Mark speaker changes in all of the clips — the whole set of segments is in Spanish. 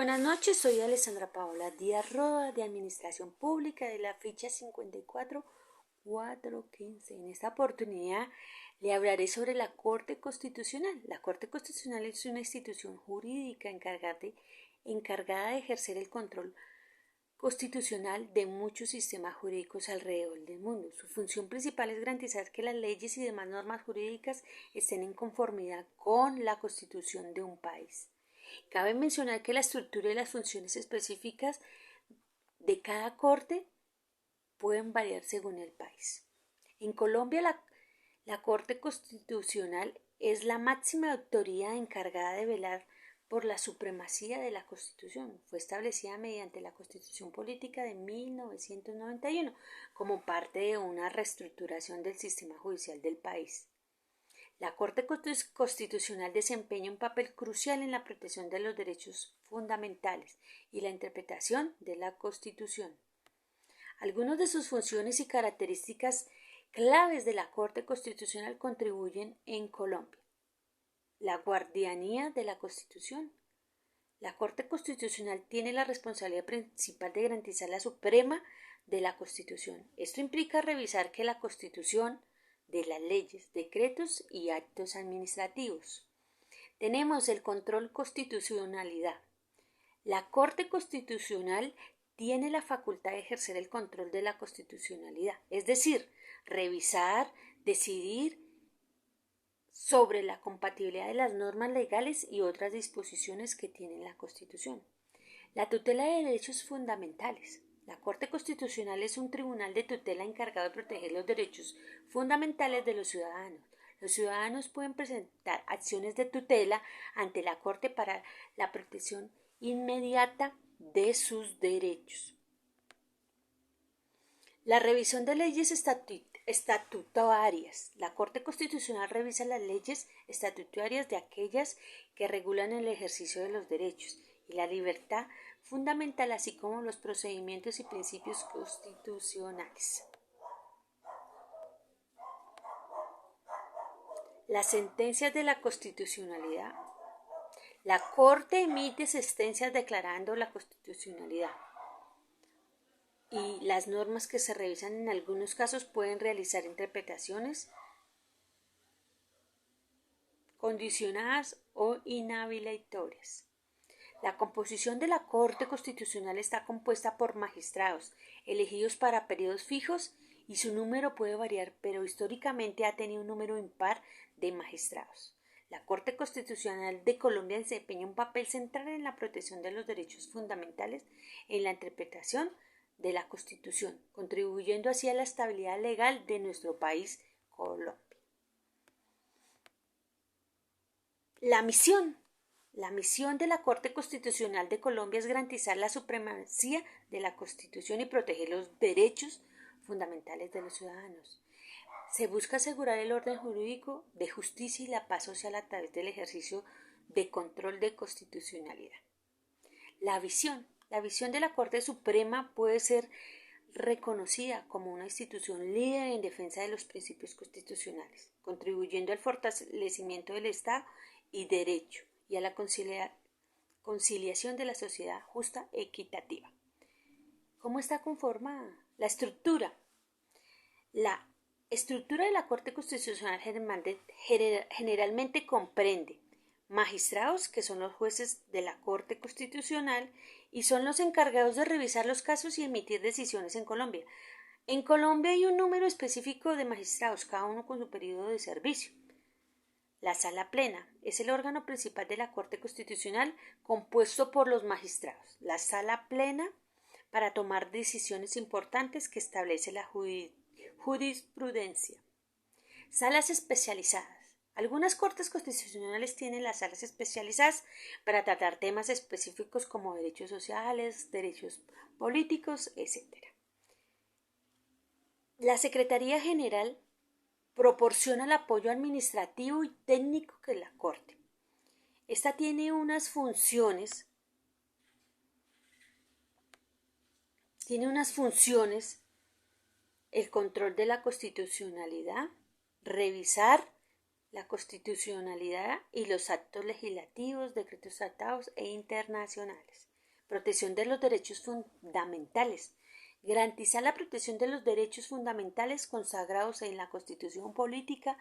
Speaker 1: Buenas noches, soy Alessandra Paola Díaz Roda de Administración Pública de la ficha 54415. En esta oportunidad le hablaré sobre la Corte Constitucional. La Corte Constitucional es una institución jurídica encargada de ejercer el control constitucional de muchos sistemas jurídicos alrededor del mundo. Su función principal es garantizar que las leyes y demás normas jurídicas estén en conformidad con la Constitución de un país. Cabe mencionar que la estructura y las funciones específicas de cada corte pueden variar según el país. En Colombia, la Corte Constitucional es la máxima autoridad encargada de velar por la supremacía de la Constitución. Fue establecida mediante la Constitución Política de 1991 como parte de una reestructuración del sistema judicial del país. La Corte Constitucional desempeña un papel crucial en la protección de los derechos fundamentales y la interpretación de la Constitución. Algunas de sus funciones y características claves de la Corte Constitucional contribuyen en Colombia. La guardianía de la Constitución. La Corte Constitucional tiene la responsabilidad principal de garantizar la suprema de la Constitución. Esto implica revisar que la Constitución de las leyes, decretos y actos administrativos. Tenemos el control constitucionalidad. La Corte Constitucional tiene la facultad de ejercer el control de la constitucionalidad, es decir, revisar, decidir sobre la compatibilidad de las normas legales y otras disposiciones que tiene la Constitución. La tutela de derechos fundamentales. La Corte Constitucional es un tribunal de tutela encargado de proteger los derechos fundamentales de los ciudadanos. Los ciudadanos pueden presentar acciones de tutela ante la Corte para la protección inmediata de sus derechos. La revisión de leyes estatutarias. La Corte Constitucional revisa las leyes estatutarias de aquellas que regulan el ejercicio de los derechos y la libertad fundamental, así como los procedimientos y principios constitucionales. Las sentencias de la constitucionalidad. La Corte emite sentencias declarando la constitucionalidad y las normas que se revisan en algunos casos pueden realizar interpretaciones condicionadas o inhabilitatorias. La composición de la Corte Constitucional está compuesta por magistrados elegidos para periodos fijos y su número puede variar, pero históricamente ha tenido un número impar de magistrados. La Corte Constitucional de Colombia desempeña un papel central en la protección de los derechos fundamentales en la interpretación de la Constitución, contribuyendo así a la estabilidad legal de nuestro país, Colombia. La misión de la Corte Constitucional de Colombia es garantizar la supremacía de la Constitución y proteger los derechos fundamentales de los ciudadanos. Se busca asegurar el orden jurídico de justicia y la paz social a través del ejercicio de control de constitucionalidad. La visión de la Corte Suprema puede ser reconocida como una institución líder en defensa de los principios constitucionales, contribuyendo al fortalecimiento del Estado y derecho y a la conciliación de la sociedad justa e equitativa. ¿Cómo está conformada? La estructura de la Corte Constitucional generalmente comprende magistrados, que son los jueces de la Corte Constitucional y son los encargados de revisar los casos y emitir decisiones en Colombia. En Colombia hay un número específico de magistrados, cada uno con su periodo de servicio. La Sala Plena es el órgano principal de la Corte Constitucional compuesto por los magistrados. La Sala Plena para tomar decisiones importantes que establece la jurisprudencia. Salas especializadas. Algunas cortes constitucionales tienen las salas especializadas para tratar temas específicos como derechos sociales, derechos políticos, etc. La Secretaría General proporciona el apoyo administrativo y técnico de la Corte. Esta tiene unas funciones el control de la constitucionalidad, revisar la constitucionalidad y los actos legislativos, decretos, tratados e internacionales. Protección de los derechos fundamentales. Garantizar la protección de los derechos fundamentales consagrados en la Constitución Política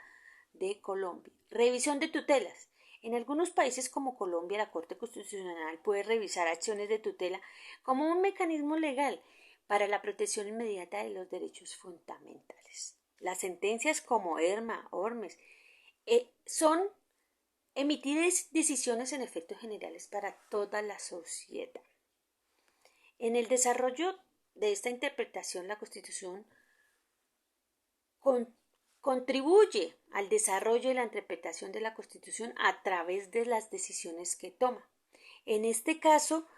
Speaker 1: de Colombia. Revisión de tutelas. En algunos países como Colombia, la Corte Constitucional puede revisar acciones de tutela como un mecanismo legal para la protección inmediata de los derechos fundamentales. Las sentencias como Ormes son emitir decisiones en efectos generales para toda la sociedad. En el desarrollo de esta interpretación, la Constitución contribuye al desarrollo y la interpretación de la Constitución a través de las decisiones que toma. En este caso,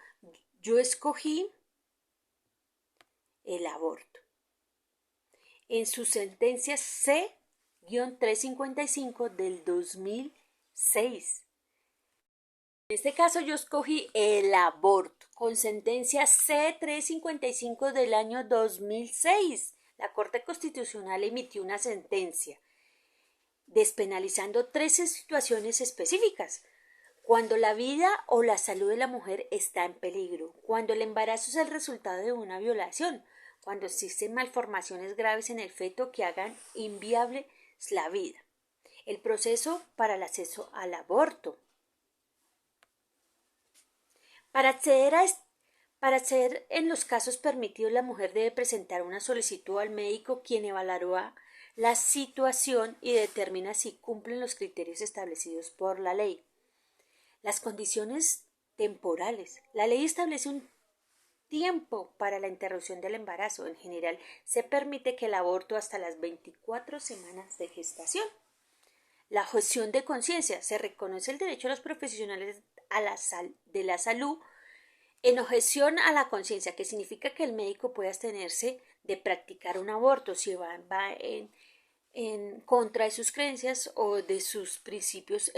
Speaker 1: yo escogí el aborto. En su sentencia C-355 del 2006. En este caso yo escogí el aborto, con sentencia C-355 del año 2006. La Corte Constitucional emitió una sentencia despenalizando 13 situaciones específicas. Cuando la vida o la salud de la mujer está en peligro, cuando el embarazo es el resultado de una violación, cuando existen malformaciones graves en el feto que hagan inviable la vida. El proceso para el acceso al aborto. Para acceder en los casos permitidos, la mujer debe presentar una solicitud al médico, quien evaluará la situación y determina si cumplen los criterios establecidos por la ley. Las condiciones temporales. La ley establece un tiempo para la interrupción del embarazo. En general, se permite que el aborto hasta las 24 semanas de gestación. La objeción de conciencia. Se reconoce el derecho a los profesionales de la salud en objeción a la conciencia, que significa que el médico puede abstenerse de practicar un aborto si va en contra de sus creencias o de sus principios